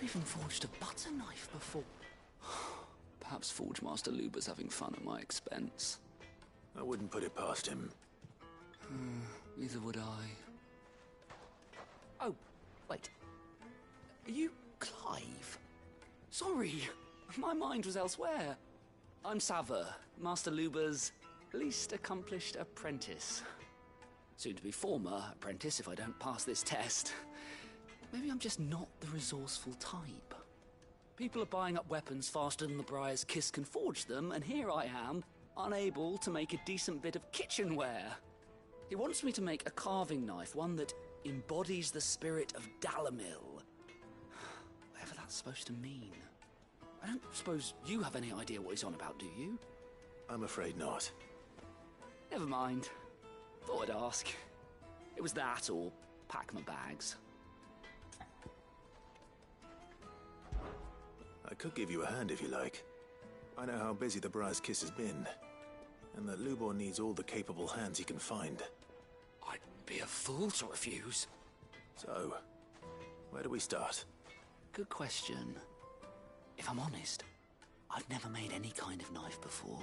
never even forged a butter knife before. Perhaps Forge Master Luber's having fun at my expense. I wouldn't put it past him. Neither would I. Oh, wait. Are you Clive? Sorry, my mind was elsewhere. I'm Sava, Master Luber's least accomplished apprentice. Soon to be former apprentice if I don't pass this test. Maybe I'm just not the resourceful type. People are buying up weapons faster than the Briar's Kiss can forge them, and here I am, unable to make a decent bit of kitchenware. He wants me to make a carving knife, one that embodies the spirit of Dalamil. Whatever that's supposed to mean. I don't suppose you have any idea what he's on about, do you? I'm afraid not. Never mind. Thought I'd ask. It was that or pack my bags. I could give you a hand if you like. I know how busy the Briar's Kiss has been, and that Lubor needs all the capable hands he can find. I'd be a fool to refuse. So, where do we start? Good question. If I'm honest, I've never made any kind of knife before.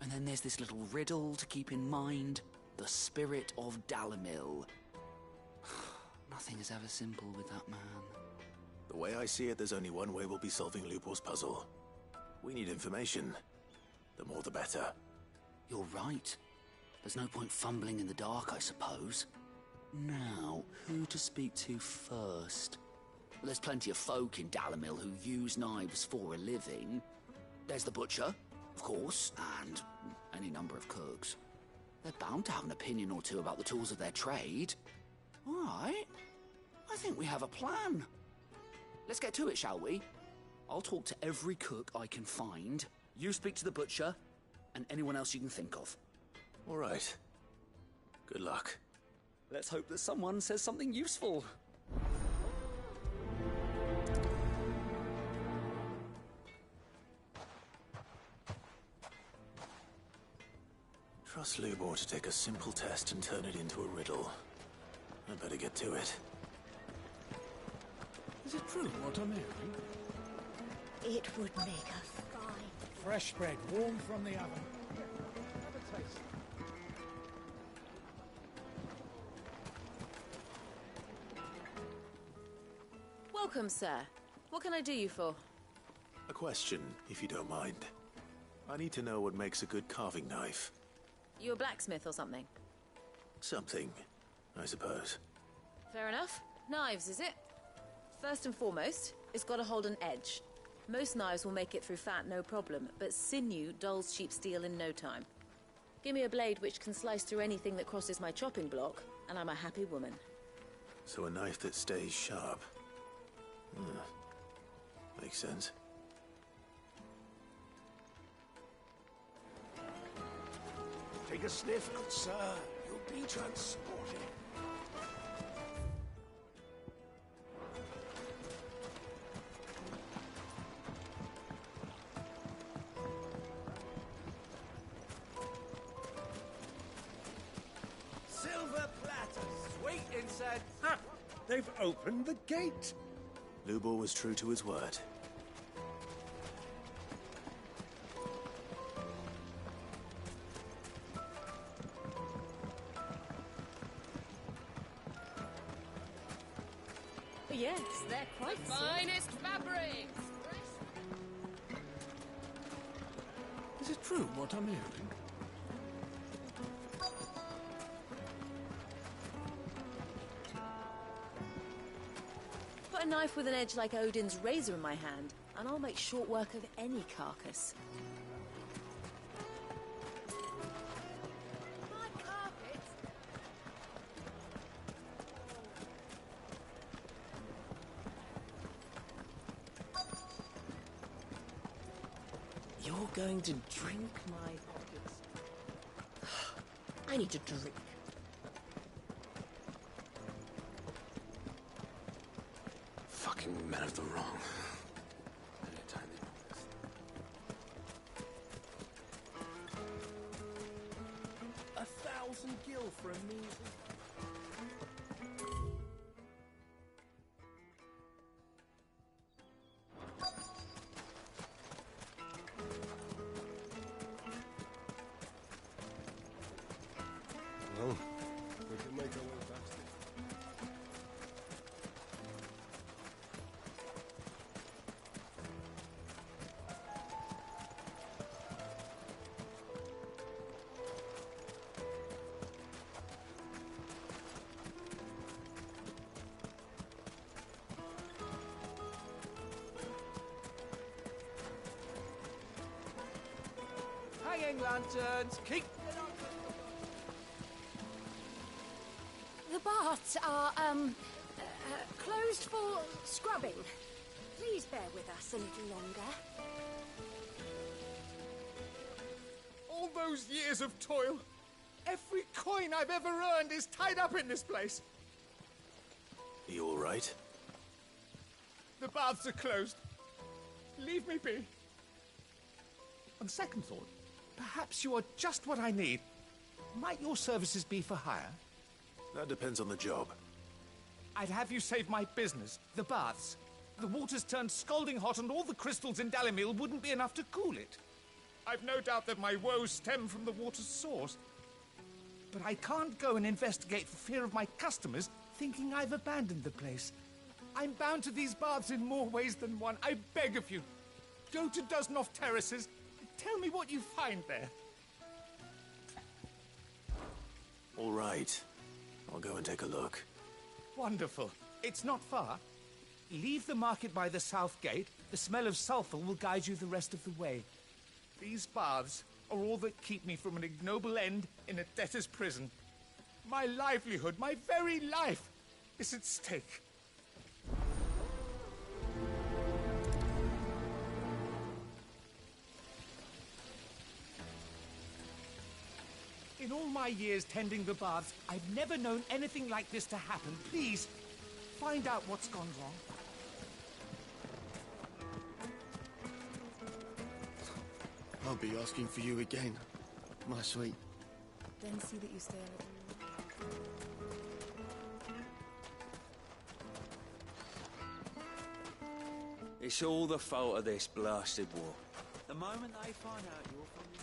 And then there's this little riddle to keep in mind. The spirit of Dalamil. Nothing is ever simple with that man. The way I see it, there's only one way we'll be solving Lubor's puzzle. We need information. The more the better. You're right. There's no point fumbling in the dark, I suppose. Now, who to speak to first? There's plenty of folk in Dalamil who use knives for a living. There's the butcher, of course, and any number of cooks. They're bound to have an opinion or two about the tools of their trade. All right. I think we have a plan. Let's get to it, shall we? I'll talk to every cook I can find. You speak to the butcher, and anyone else you can think of. All right. Good luck. Let's hope that someone says something useful. Trust Lubor to take a simple test and turn it into a riddle. I better get to it. Is it true what I'm hearing? It would make us fine. Fresh bread, warm from the oven. Have a taste. Welcome, sir. What can I do you for? A question, if you don't mind. I need to know what makes a good carving knife. You a blacksmith or something? Something, I suppose. Fair enough. Knives, is it? First and foremost, it's got to hold an edge. Most knives will make it through fat, no problem, but sinew dulls cheap steel in no time. Give me a blade which can slice through anything that crosses my chopping block, and I'm a happy woman. So a knife that stays sharp. Makes sense. Take a sniff, good sir. You'll be transported. Silver platter, sweet inside. Ha! They've opened the gate. Lubor was true to his word. Yes, they're quite Finest fabrics! Is it true what I'm hearing? Put a knife with an edge like Odin's razor in my hand, and I'll make short work of any carcass. My carpet. You're going to drink my pockets. I need to drink. Fucking men of the wrong. A 1,000 gil for a measly. Coming, lanterns! Keep... The baths are, closed for scrubbing. Please bear with us a little longer. All those years of toil, every coin I've ever earned is tied up in this place. Are you all right? The baths are closed. Leave me be. On second thought, perhaps you are just what I need. Might your services be for hire? That depends on the job. I'd have you save my business, the baths. The water's turned scalding hot and all the crystals in Dalimil wouldn't be enough to cool it. I've no doubt that my woes stem from the water's source. But I can't go and investigate for fear of my customers thinking I've abandoned the place. I'm bound to these baths in more ways than one. I beg of you, go to Dusnoff Terraces. Tell me what you find there. All right. I'll go and take a look. Wonderful. It's not far. Leave the market by the south gate. The smell of sulfur will guide you the rest of the way. These baths are all that keep me from an ignoble end in a debtor's prison. My livelihood, my very life, is at stake. In all my years tending the baths, I've never known anything like this to happen. Please, find out what's gone wrong. I'll be asking for you again, my sweet. Then see that you stay a little. It's all the fault of this blasted war. The moment they find out you're from the...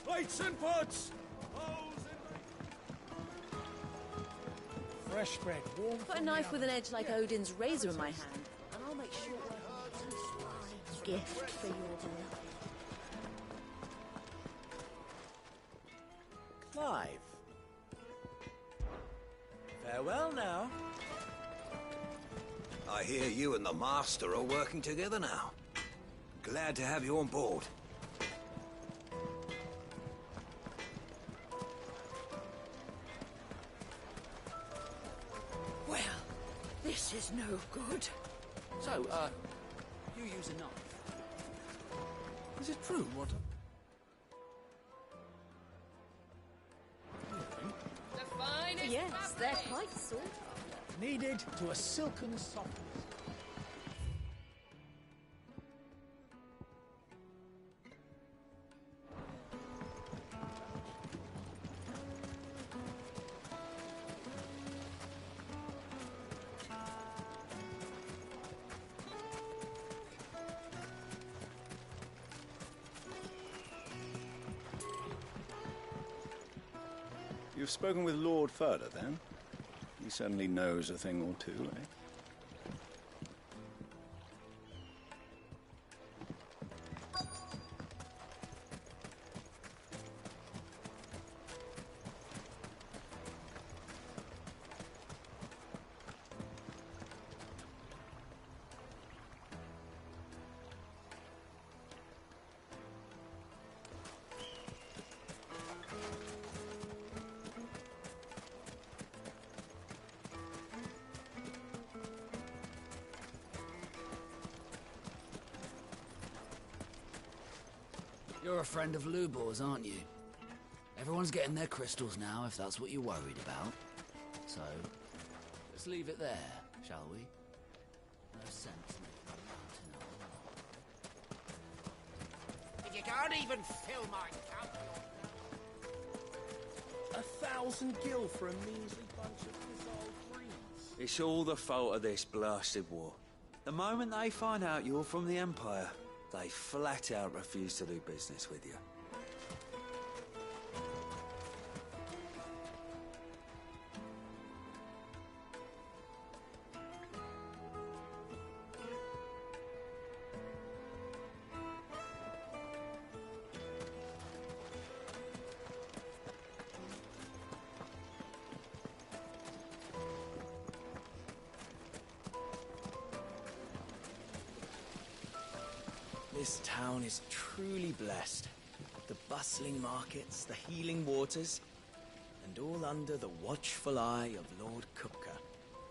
Plates and pots! Fresh bread, warm. Put a knife with an edge like Odin's razor in my hand, and I'll make sure Gift for your beloved. Clive. Farewell now. I hear you and the Master are working together now. Glad to have you on board. Well, this is no good. So, you use a knife. Is it true what... Yes, they're quite sought after. Needed to a silken softness. You've spoken with Lord Furder, then? He certainly knows a thing or two, eh? You're a friend of Lubor's, aren't you? Everyone's getting their crystals now, if that's what you're worried about. So, let's leave it there, shall we? No sense making a mountain out of a rock. If you can't even fill my cup, 1,000 gil for a measly bunch of dissolved greens. It's all the fault of this blasted war. The moment they find out you're from the Empire, they flat out refuse to do business with you. This town is truly blessed. The bustling markets, the healing waters, and all under the watchful eye of Lord Kupka,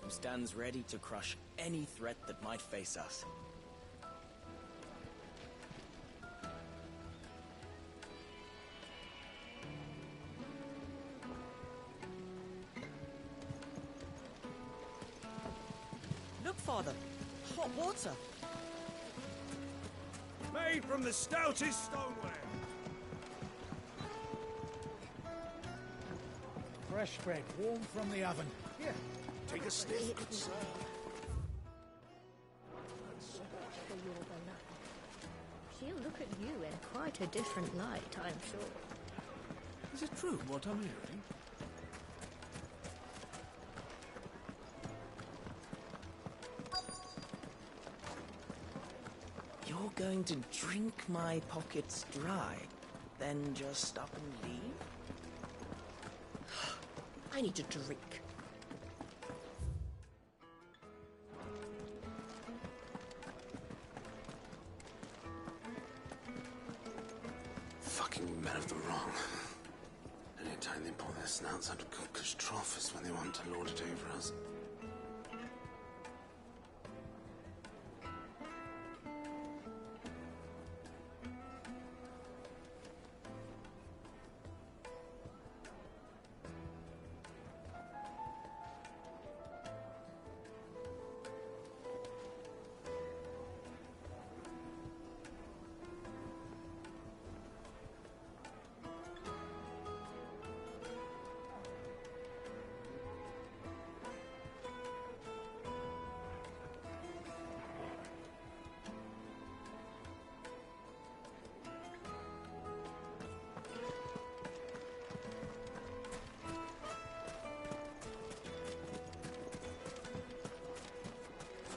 who stands ready to crush any threat that might face us. Look, Father. Hot water. Made from the stoutest stoneware. Fresh bread, warm from the oven. Here. Take a sniff, good sir. She'll look at you in quite a different light, I'm sure. Is it true what I'm hearing? You're going to drink my pockets dry, then just stop and leave? I need a drink. Fucking men of the wrong. Anytime they pull their snouts out of Kupka's trough is when they want to lord it over us.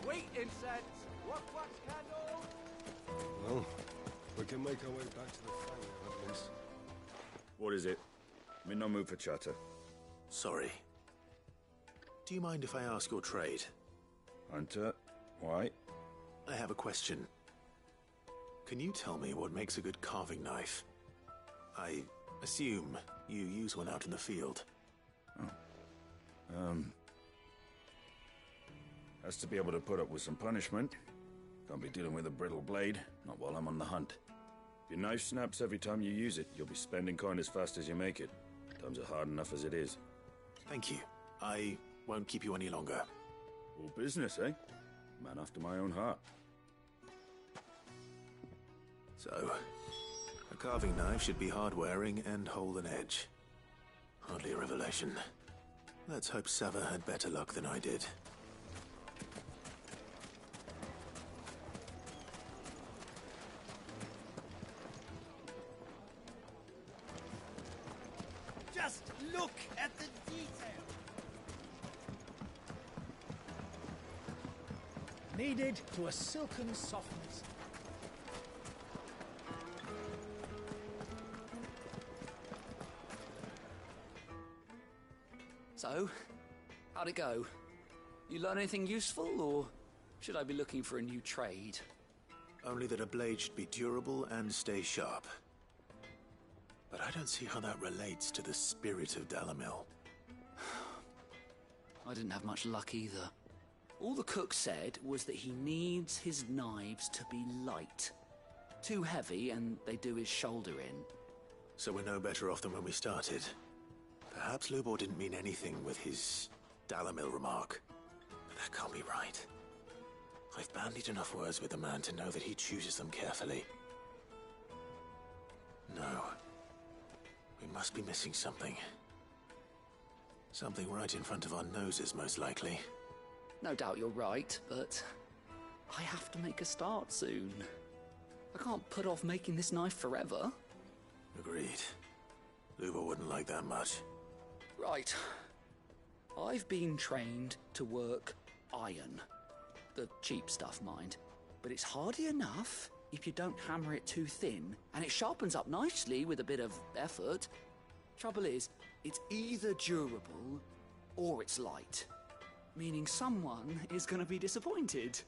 Sweet incense! Wax candle! Well, we can make our way back to the fire, at least. What is it? I'm in no mood for chatter. Sorry. Do you mind if I ask your trade? Hunter, why? I have a question. Can you tell me what makes a good carving knife? I assume you use one out in the field. Has to be able to put up with some punishment. Can't be dealing with a brittle blade, not while I'm on the hunt. If your knife snaps every time you use it, you'll be spending coin as fast as you make it. Times are hard enough as it is. Thank you. I won't keep you any longer. All business, eh? Man after my own heart. So, a carving knife should be hard-wearing and hold an edge. Hardly a revelation. Let's hope Sava had better luck than I did. Just look at the detail. Kneaded to a silken softness. So, how'd it go? You learn anything useful, or should I be looking for a new trade? Only that a blade should be durable and stay sharp. But I don't see how that relates to the spirit of Dalimil. I didn't have much luck either. All the cook said was that he needs his knives to be light. Too heavy and they do his shoulder in. So we're no better off than when we started. Perhaps Lubor didn't mean anything with his Dalimil remark. But that can't be right. I've bandied enough words with the man to know that he chooses them carefully. No. We must be missing something. Something right in front of our noses, most likely. No doubt you're right, but I have to make a start soon. I can't put off making this knife forever. Agreed. Lubor wouldn't like that much. Right. I've been trained to work iron. The cheap stuff, mind. But it's hardy enough if you don't hammer it too thin, and it sharpens up nicely with a bit of effort. Trouble is, it's either durable or it's light. Meaning someone is going to be disappointed.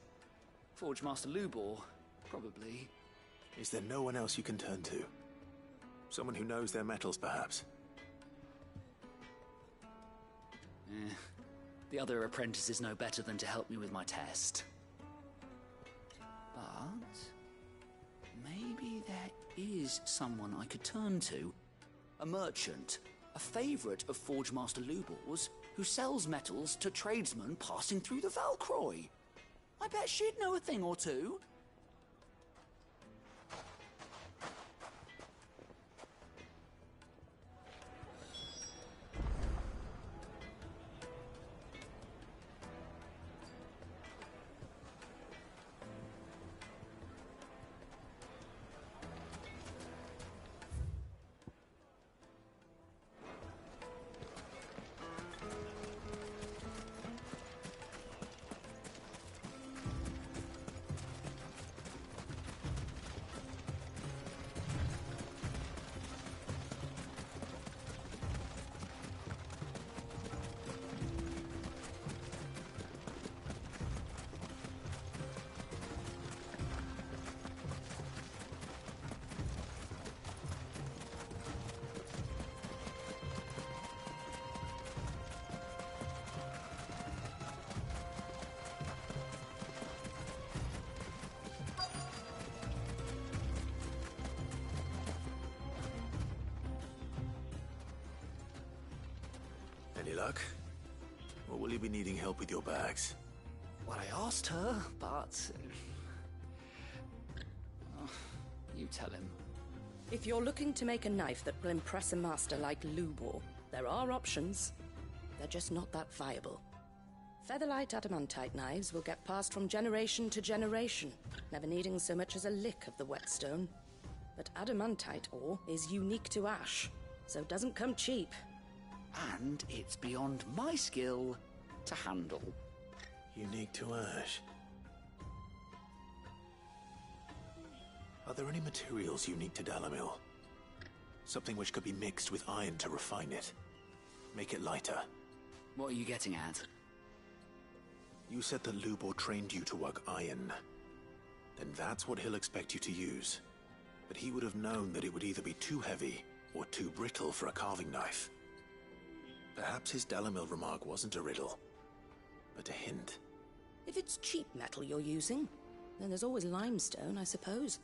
Forge Master Lubor, probably. Is there no one else you can turn to? Someone who knows their metals, perhaps? The other apprentices know better than to help me with my test. But maybe there is someone I could turn to. A merchant, a favourite of Forge Master Lubor's, who sells metals to tradesmen passing through the Valcroy. I bet she'd know a thing or two. Any luck? Or will you be needing help with your bags? Well, I asked her, but... you tell him. If you're looking to make a knife that will impress a master like Lubor, there are options. They're just not that viable. Featherlight adamantite knives will get passed from generation to generation, never needing so much as a lick of the whetstone. But adamantite ore is unique to ash, so it doesn't come cheap. And it's beyond my skill to handle. Unique to ash. Are there any materials unique to Dalimil? Something which could be mixed with iron to refine it. Make it lighter. What are you getting at? You said that Lubor trained you to work iron. Then that's what he'll expect you to use. But he would have known that it would either be too heavy or too brittle for a carving knife. Perhaps his Dalimil remark wasn't a riddle, but a hint. If it's cheap metal you're using, then there's always limestone, I suppose.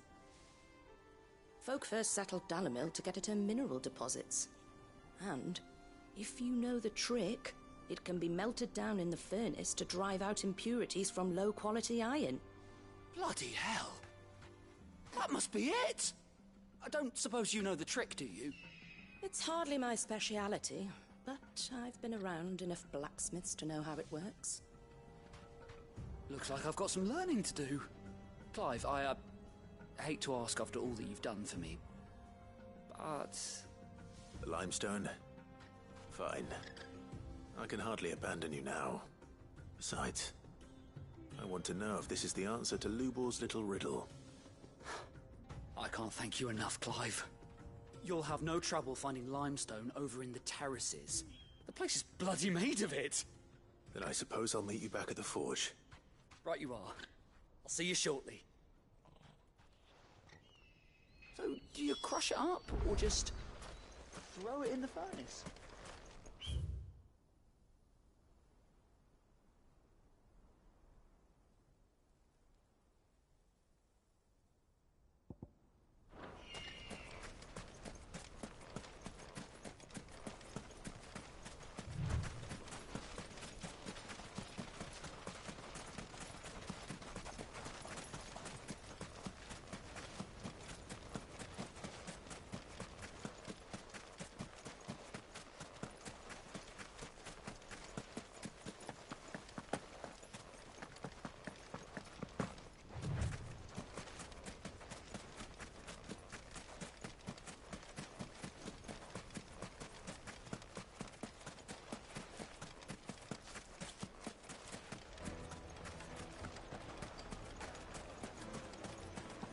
Folk first settled Dalimil to get at her mineral deposits. And, if you know the trick, it can be melted down in the furnace to drive out impurities from low-quality iron. Bloody hell! That must be it! I don't suppose you know the trick, do you? It's hardly my speciality, but I've been around enough blacksmiths to know how it works. Looks like I've got some learning to do. Clive, I hate to ask after all that you've done for me, but... The limestone? Fine. I can hardly abandon you now. Besides, I want to know if this is the answer to Lubor's little riddle. I can't thank you enough, Clive. You'll have no trouble finding limestone over in the terraces. The place is bloody made of it. Then I suppose I'll meet you back at the forge. Right you are. I'll see you shortly. So, do you crush it up, or just throw it in the furnace?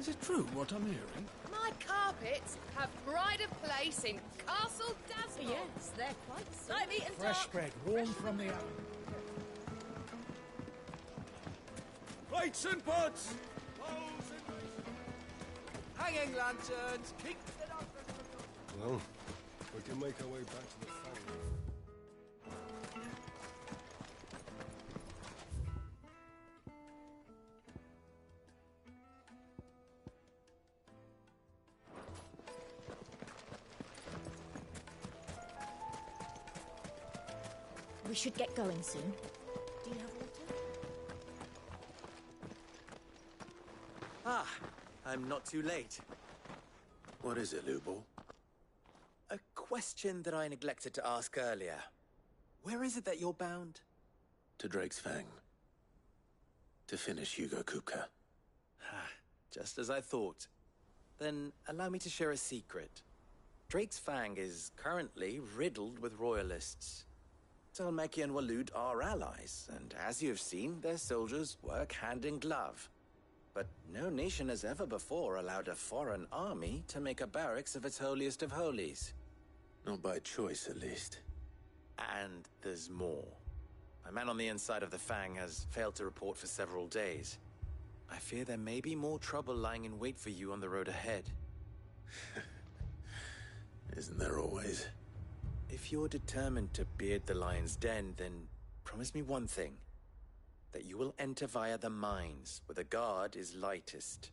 Is it true what I'm hearing? My carpets have pride of place in Castle Dazzle. Yes, they're quite soft. Like meat and Fresh dark. bread, warm from the oven. Plates and pots! Hanging lanterns! Keep it up! Well, we can make our way back to the Fang. We should get going soon. Do you have water? Ah, I'm not too late. What is it, Lubor? A question that I neglected to ask earlier. Where is it that you're bound? To Drake's Fang. To finish Hugo Kupka. Just as I thought. Then allow me to share a secret. Drake's Fang is currently riddled with royalists. Talmeki and Waloed are allies, and as you have seen, their soldiers work hand in glove. But no nation has ever before allowed a foreign army to make a barracks of its holiest of holies. Not by choice, at least. And there's more. A man on the inside of the Fang has failed to report for several days. I fear there may be more trouble lying in wait for you on the road ahead. Isn't there always? If you're determined to beard the lion's den, then promise me one thing. That you will enter via the mines, where the guard is lightest.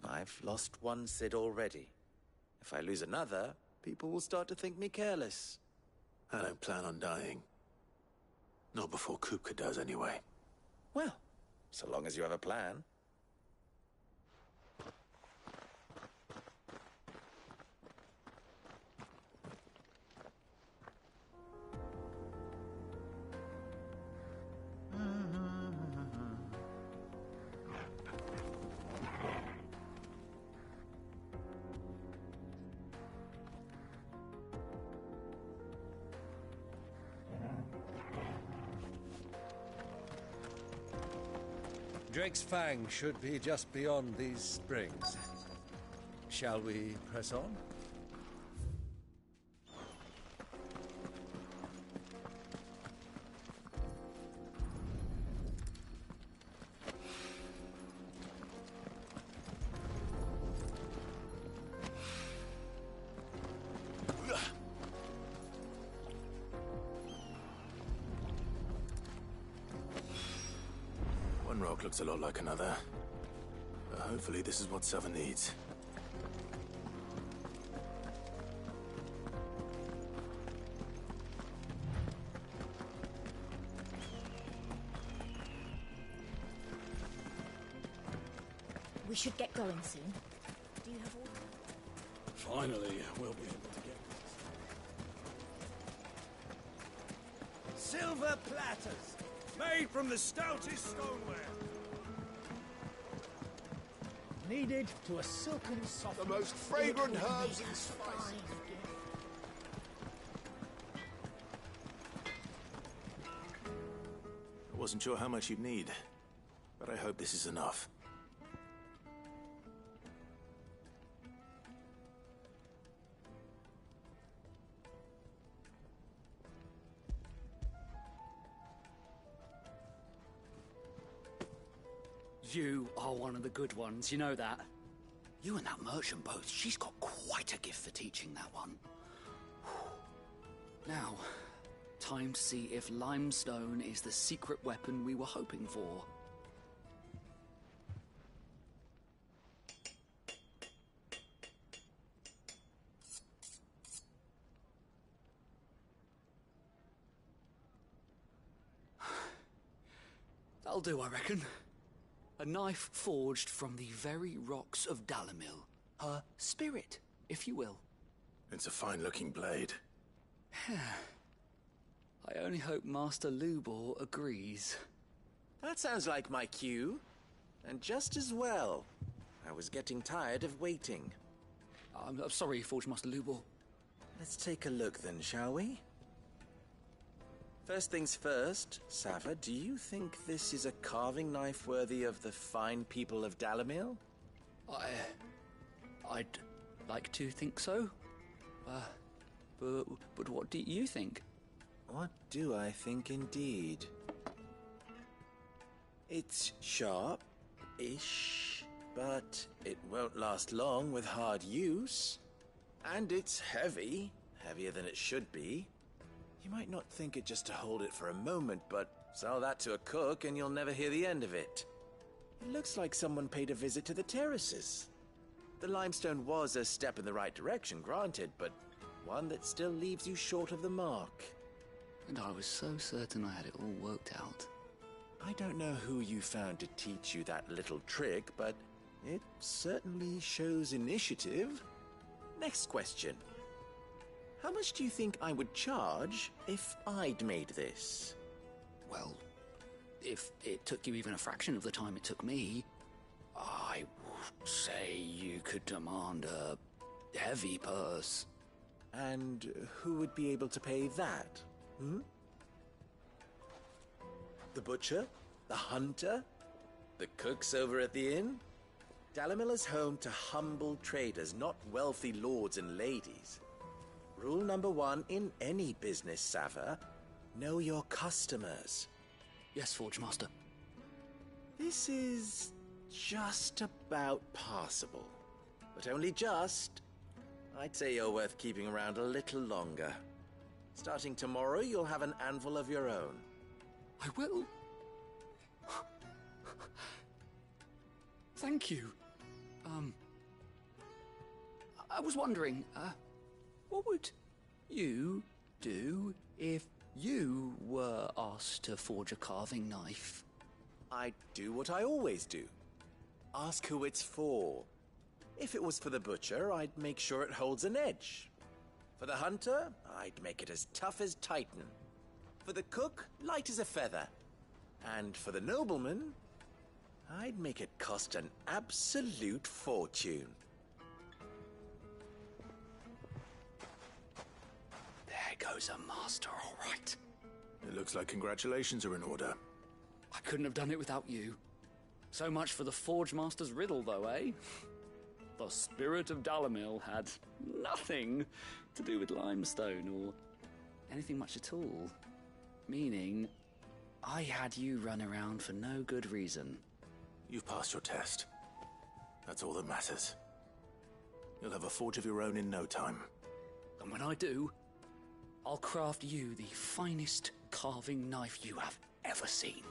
I've lost one Cid already. If I lose another, people will start to think me careless. I don't plan on dying. Not before Kupka does, anyway. Well, so long as you have a plan. Drake's Fang should be just beyond these springs. Shall we press on? One rock looks a lot like another. But hopefully this is what Sava needs. We should get going soon. Do you have water? Finally, we'll be able to get this. Silver platters, made from the stoutest stoneware. Kneaded to a silken soft. The most fragrant herbs and spices. I wasn't sure how much you'd need, but I hope this is enough. You are one of the good ones, you know that? You and that merchant both, she's got quite a gift for teaching that one. Now, time to see if limestone is the secret weapon we were hoping for. That'll do, I reckon. A knife forged from the very rocks of Dalimil. Her spirit, if you will. It's a fine-looking blade. I only hope Master Lubor agrees. That sounds like my cue. And just as well. I was getting tired of waiting. I'm sorry, Forge Master Lubor. Let's take a look then, shall we? First things first, Sava, do you think this is a carving knife worthy of the fine people of Dalimil? I'd like to think so. But what do you think? What do I think indeed? It's sharp-ish, but it won't last long with hard use. And it's heavy, heavier than it should be. You might not think it just to hold it for a moment, but sell that to a cook and you'll never hear the end of it. It looks like someone paid a visit to the terraces. The limestone was a step in the right direction, granted, but one that still leaves you short of the mark. And I was so certain I had it all worked out. I don't know who you found to teach you that little trick, but it certainly shows initiative. Next question. How much do you think I would charge if I'd made this? Well, if it took you even a fraction of the time it took me, I would say you could demand a heavy purse. And who would be able to pay that? The butcher? The hunter? The cooks over at the inn? Dalimil is home to humble traders, not wealthy lords and ladies. Rule number 1 in any business, Sava: know your customers. Yes, Forge Master. This is just about passable. But only just. I'd say you're worth keeping around a little longer. Starting tomorrow, you'll have an anvil of your own. I will. Thank you. I was wondering, what would you do if you were asked to forge a carving knife? I'd do what I always do. Ask who it's for. If it was for the butcher, I'd make sure it holds an edge. For the hunter, I'd make it as tough as Titan. For the cook, light as a feather. And for the nobleman, I'd make it cost an absolute fortune. There goes a master, all right. It looks like congratulations are in order. I couldn't have done it without you. So much for the Forge Master's riddle, though, eh? The spirit of Dalimil had nothing to do with limestone or anything much at all. Meaning, I had you run around for no good reason. You've passed your test. That's all that matters. You'll have a forge of your own in no time. And when I do, I'll craft you the finest carving knife you have ever seen.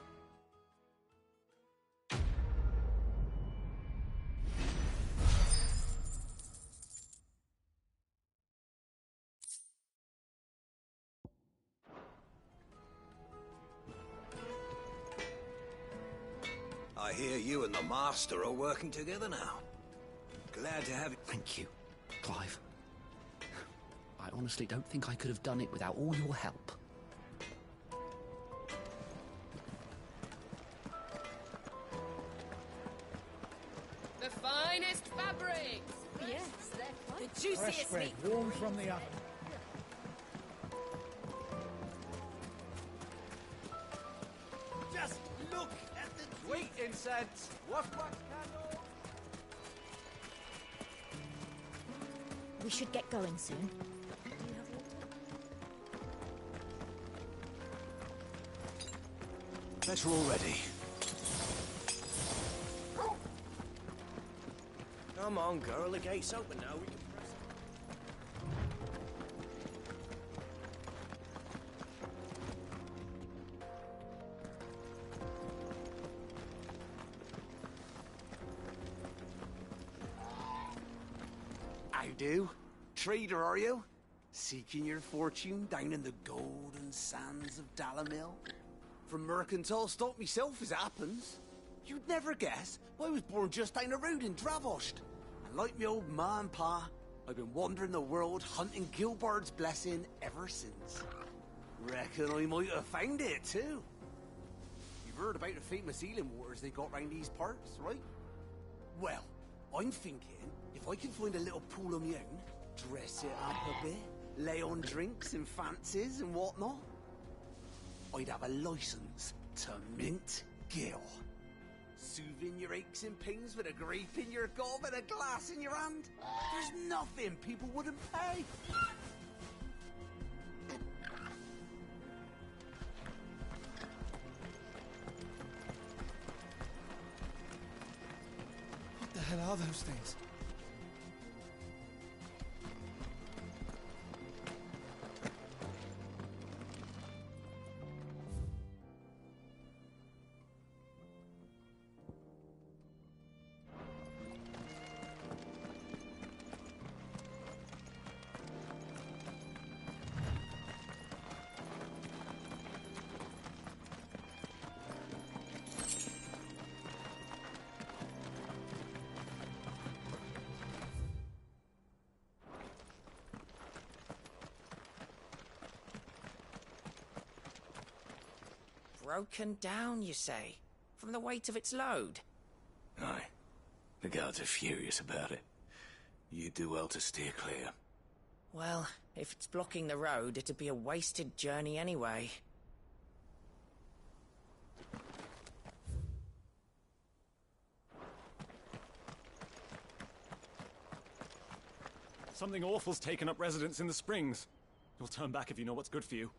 I hear you and the Master are working together now. Glad to have you. Thank you, Clive. I honestly don't think I could have done it without all your help. The finest fabrics! Yes, they're quite the juiciest bread, meat. warm from the oven. Just look at the Sweet incense, wax candle. We should get going soon. Better already. Come on, girl, the gate's open now. We can press How do? Trader, are you? Seeking your fortune down in the golden sands of Dalimil? From mercantile stock myself, as it happens. You'd never guess, but I was born just down the road in Dravost. And like me old ma and pa, I've been wandering the world hunting Gilbard's blessing ever since. Reckon I might have found it, too. You've heard about the famous healing waters they got round these parts, right? Well, I'm thinking, if I can find a little pool of my own, dress it up a bit, lay on drinks and fancies and whatnot, I'd have a license to mint Gil. Soothing your aches and pains with a grape in your gob and a glass in your hand. There's nothing people wouldn't pay. are those things? Broken down, you say? From the weight of its load? Aye. The guards are furious about it. You'd do well to steer clear. Well, if it's blocking the road, it'd be a wasted journey anyway. Something awful's taken up residence in the springs. You'll turn back if you know what's good for you.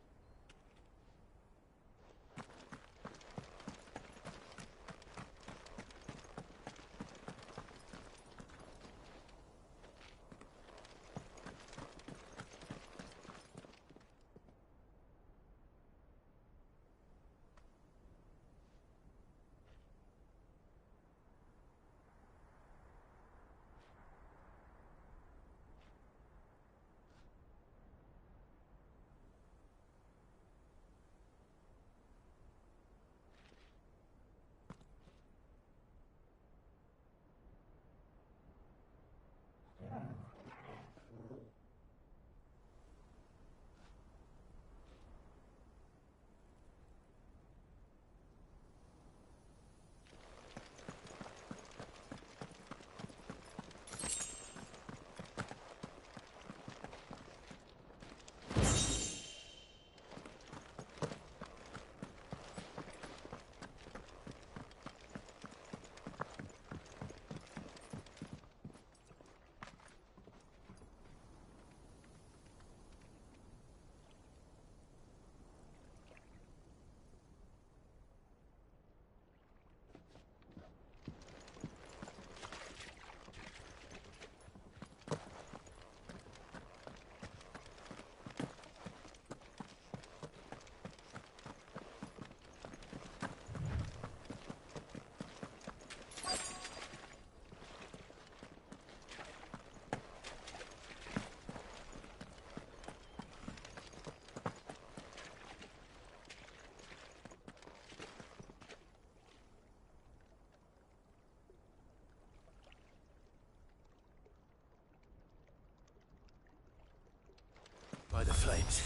By the flames.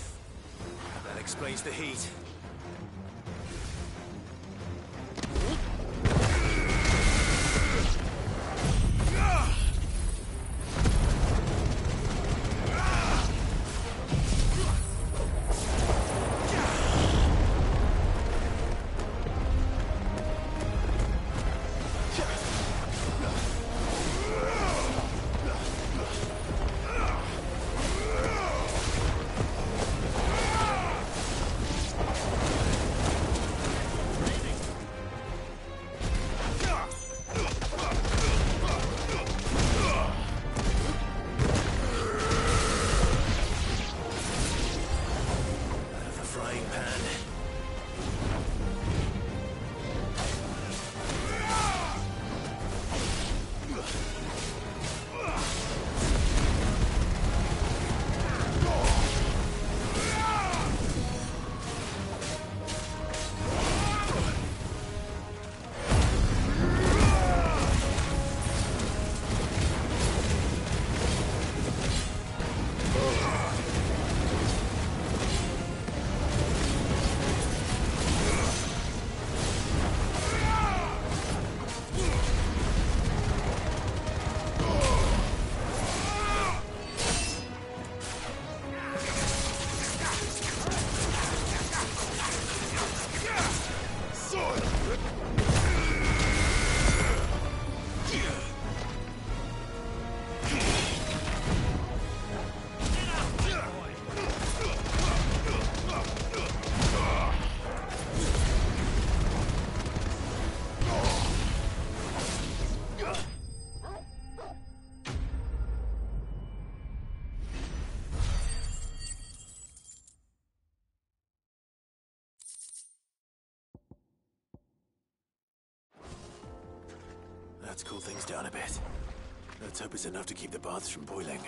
That explains the heat. That's cooled things down a bit. Let's hope it's enough to keep the baths from boiling.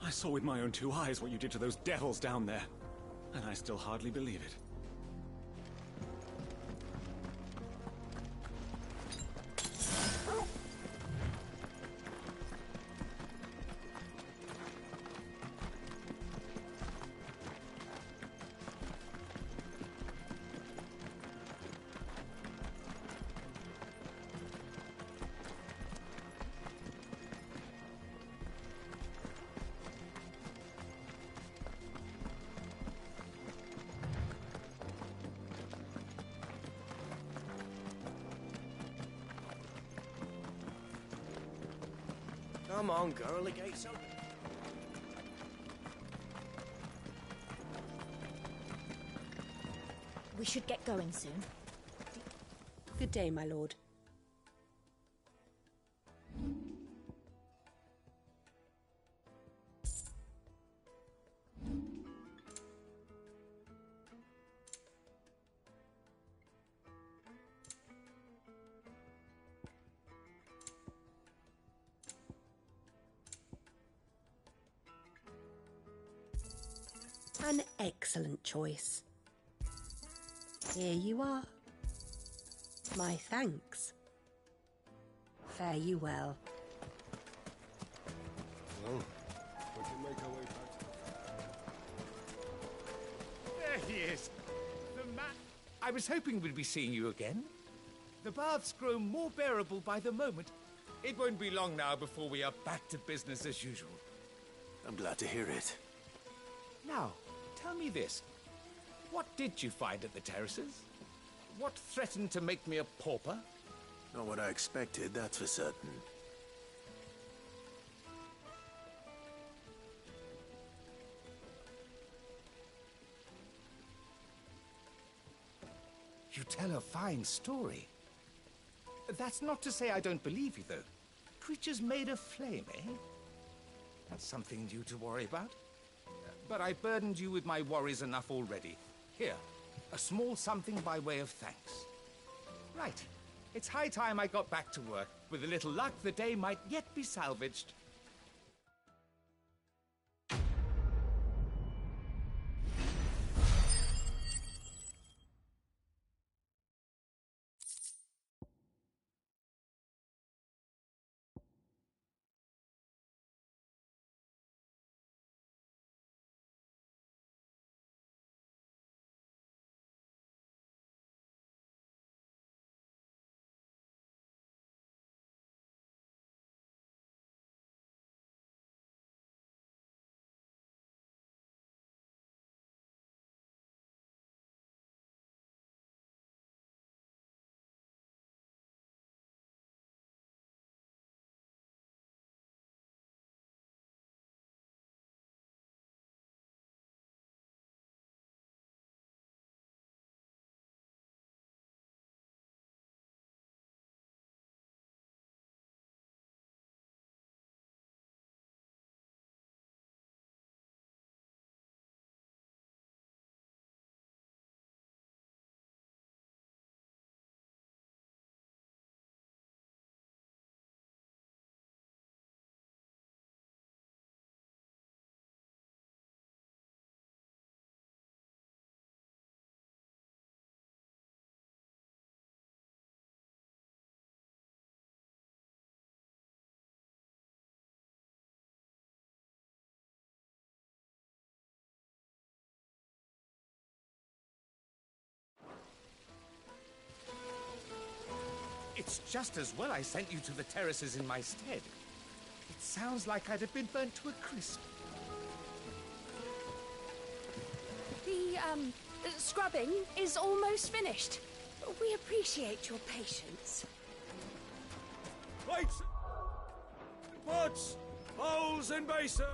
I saw with my own two eyes what you did to those devils down there, and I still hardly believe it. Come on, girl, the gate's open. We should get going soon. Good day, my lord. An excellent choice. Here you are. My thanks. Fare you well. Well, we can make our way back to the... There he is. The man. I was hoping we'd be seeing you again. The baths grow more bearable by the moment. It won't be long now before we are back to business as usual. I'm glad to hear it. Now, tell me this. What did you find at the terraces? What threatened to make me a pauper? Not what I expected, that's for certain. You tell a fine story. That's not to say I don't believe you, though. Creatures made of flame, eh? That's something new to worry about. But I burdened you with my worries enough already. Here, a small something by way of thanks. Right. It's high time I got back to work. With a little luck, the day might yet be salvaged. It's just as well I sent you to the terraces in my stead. It sounds like I'd have been burnt to a crisp. The, scrubbing is almost finished. We appreciate your patience. Plates, pots, bowls and basins.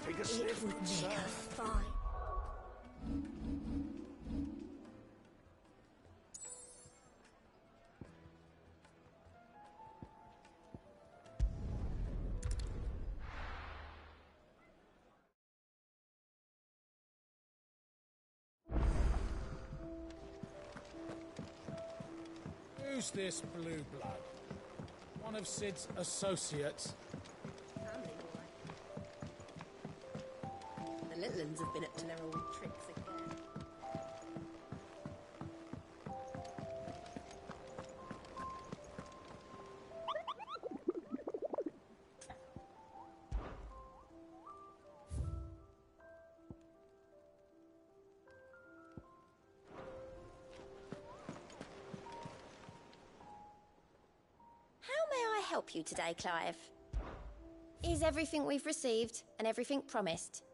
Take a sniff, good sir. Fine. Who's this blue blood? One of Sid's associates. The little ones have been up to their old tricks again. How may I help you today, Clive? Is everything we've received and everything promised?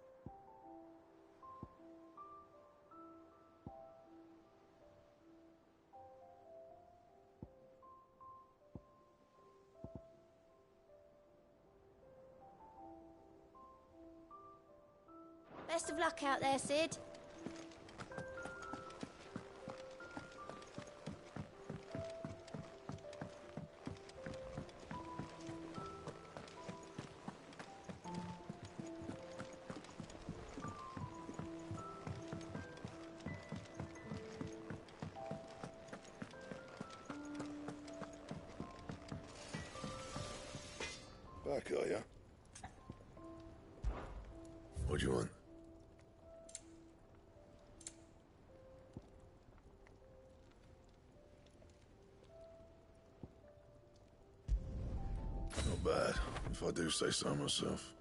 Best of luck out there, Sid. Back, are ya? What do you want? Not bad, if I do say so myself.